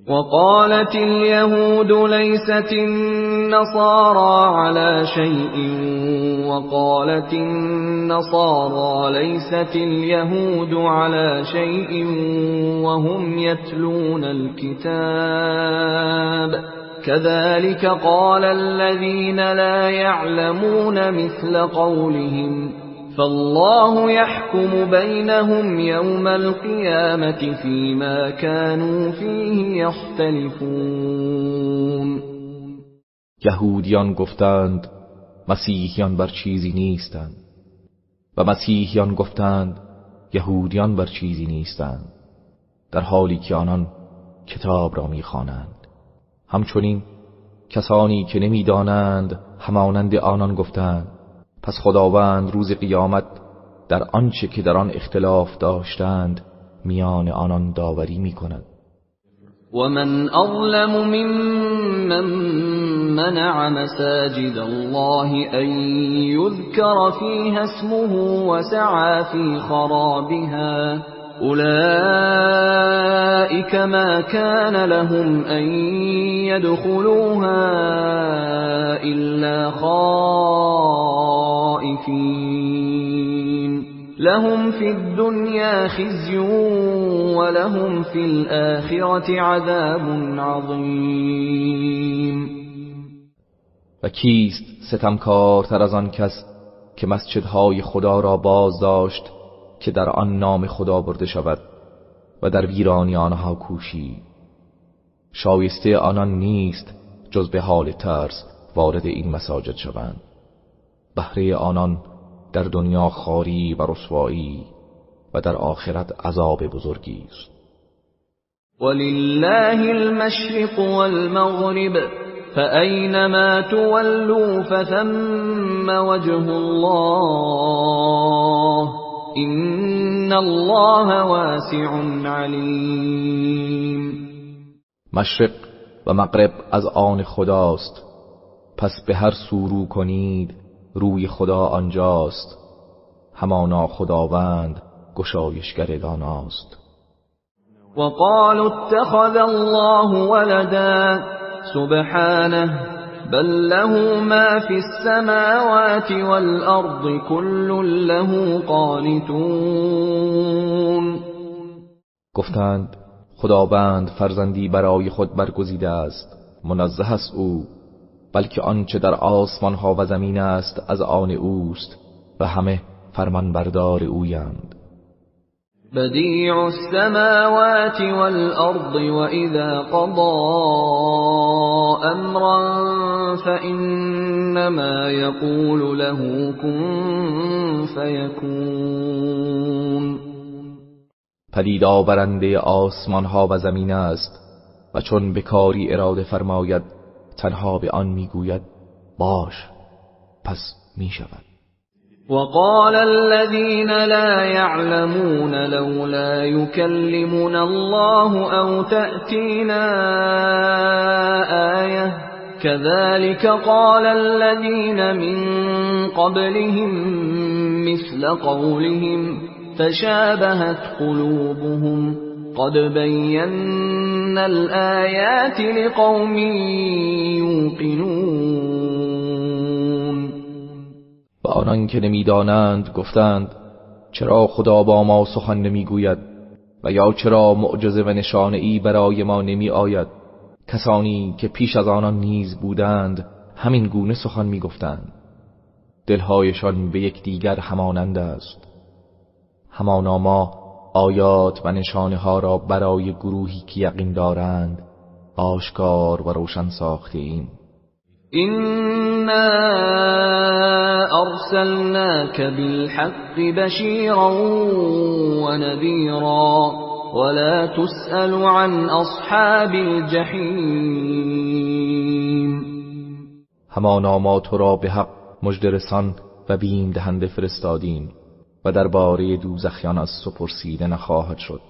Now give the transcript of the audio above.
وقالت اليهود ليست النصارى على شيء وقالت النصارى ليست اليهود على شيء وهم يتلون الكتاب كذلك قال الذين لا يعلمون مثل قولهم فالله يحكم بينهم يوم القيامة فيما كانوا فيه يختلفون. یهودیان گفتند مسیحیان بر چیزی نیستند و مسیحیان گفتند یهودیان بر چیزی نیستند، در حالی که آنان کتاب را می‌خوانند. همچنین کسانی که نمی‌دانند همانند آنان گفتند. پس خداوند روز قیامت در آنچه که در آن اختلاف داشتند میان آنان داوری می‌کند. ومن أظلم ممن منع مساجد الله أن يذكر فيها اسمه وسعى في خرابها أولئك ما كان لهم أن يدخلوها إلا خائفين لهم في الدنيا خزي ولهم في الآخرة عذاب عظيم. و کیست ستمکارتر از آن کس که مسجدهای خدا را باز داشت که در آن نام خدا برده شود و در ویرانی آنها کوشید؟ شایسته آنان نیست جز به حال ترس وارد این مساجد شوند. بهره آنان در دنیا خواری و رسوایی و در آخرت عذاب بزرگی است. ولله المشرق والمغرب فأينما تولوا فثم وجه الله إن الله واسع علیم. مشرق و مغرب از آن خداست، پس به هر سو رو کنید روی خدا آنجاست. همانا خداوند گشایشگر داناست. وقالوا اتخذ الله ولدا سبحانه بل له ما في السماوات والأرض كل له قانتون. گفتند خداوند فرزندی برای خود برگزیده است، منزه است او، بلکه آنچه در آسمان ها و زمین است از آن اوست و همه فرمانبردار اویند. بدیع السماوات والأرض وإذا قضى أمرا فإنما يقول له كن فيكون. پدید آورنده آسمان ها و زمین است و چون به کاری اراده فرماید تنها به آن میگوید باش، پس می شود. وقال الذين لا يعلمون لولا يكلمنا الله أو تأتينا آية كذلك قال الذين من قبلهم مثل قولهم تشابهت قلوبهم قد بينا الآيات لقوم يوقنون. و آنان که نمیدانند گفتند چرا خدا با ما سخن نمیگوید و یا چرا معجزه و نشانه‌ای برای ما نمی آید؟ کسانی که پیش از آنان نیز بودند همین گونه سخن میگفتند. دلهایشان به یکدیگر همانند است. همانا ما آیات و نشانه ها را برای گروهی که یقین دارند آشکار و روشن ساخته ایم. إنا أرسلناك بالحق بشيرا ونذيرا ولا تسأل عن أصحاب الجحیم. همانا ما تو را به حق مژده‌رسان و بیم دهنده فرستادیم و درباره دوزخیان از تو پرسیده نخواهد شد.